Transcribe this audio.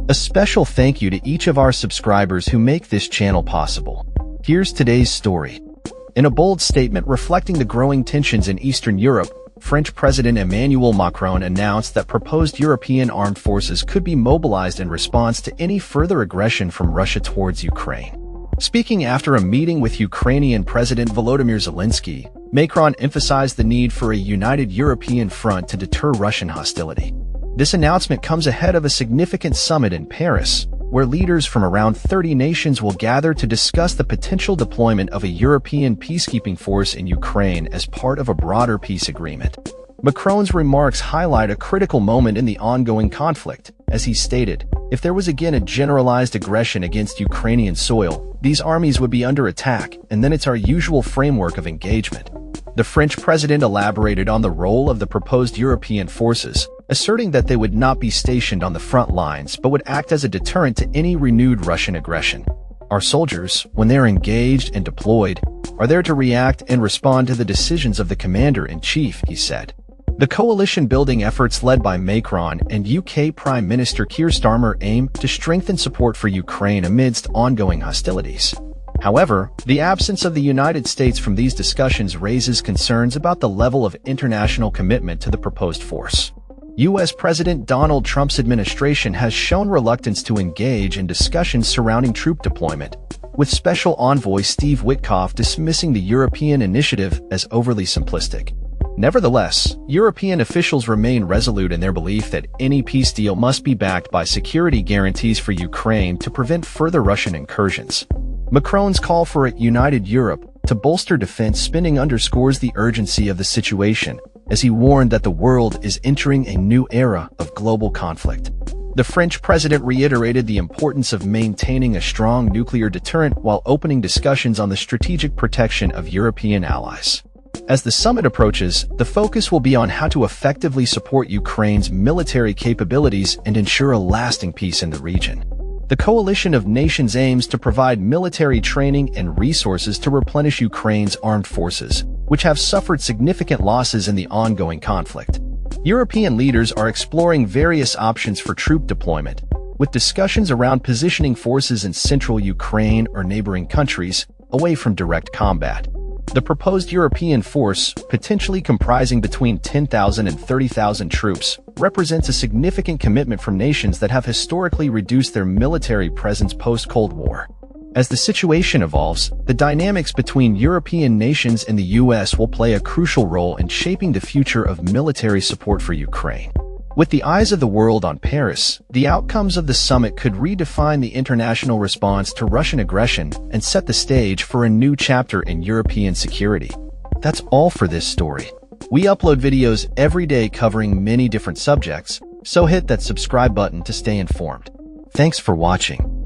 A special thank you to each of our subscribers who make this channel possible. Here's today's story. In a bold statement reflecting the growing tensions in Eastern Europe, French President Emmanuel Macron announced that proposed European armed forces could be mobilized in response to any further aggression from Russia towards Ukraine. Speaking after a meeting with Ukrainian President Volodymyr Zelensky, Macron emphasized the need for a united European front to deter Russian hostility. This announcement comes ahead of a significant summit in Paris, where leaders from around 30 nations will gather to discuss the potential deployment of a European peacekeeping force in Ukraine as part of a broader peace agreement. Macron's remarks highlight a critical moment in the ongoing conflict, as he stated, "If there was again a generalized aggression against Ukrainian soil, these armies would be under attack, and then it's our usual framework of engagement." The French president elaborated on the role of the proposed European forces, asserting that they would not be stationed on the front lines but would act as a deterrent to any renewed Russian aggression. Our soldiers, when they are engaged and deployed, are there to react and respond to the decisions of the commander-in-chief, he said. The coalition-building efforts led by Macron and UK Prime Minister Keir Starmer aim to strengthen support for Ukraine amidst ongoing hostilities. However, the absence of the United States from these discussions raises concerns about the level of international commitment to the proposed force. U.S. President Donald Trump's administration has shown reluctance to engage in discussions surrounding troop deployment, with Special Envoy Steve Witkoff dismissing the European initiative as overly simplistic. Nevertheless, European officials remain resolute in their belief that any peace deal must be backed by security guarantees for Ukraine to prevent further Russian incursions. Macron's call for a united Europe to bolster defense spending underscores the urgency of the situation, as he warned that the world is entering a new era of global conflict. The French president reiterated the importance of maintaining a strong nuclear deterrent while opening discussions on the strategic protection of European allies. As the summit approaches, the focus will be on how to effectively support Ukraine's military capabilities and ensure a lasting peace in the region. The coalition of nations aims to provide military training and resources to replenish Ukraine's armed forces, which have suffered significant losses in the ongoing conflict. European leaders are exploring various options for troop deployment, with discussions around positioning forces in central Ukraine or neighboring countries, away from direct combat. The proposed European force, potentially comprising between 10,000 and 30,000 troops, represents a significant commitment from nations that have historically reduced their military presence post-Cold War. As the situation evolves, the dynamics between European nations and the U.S. will play a crucial role in shaping the future of military support for Ukraine. With the eyes of the world on Paris, the outcomes of the summit could redefine the international response to Russian aggression and set the stage for a new chapter in European security. That's all for this story. We upload videos every day covering many different subjects, so hit that subscribe button to stay informed. Thanks for watching.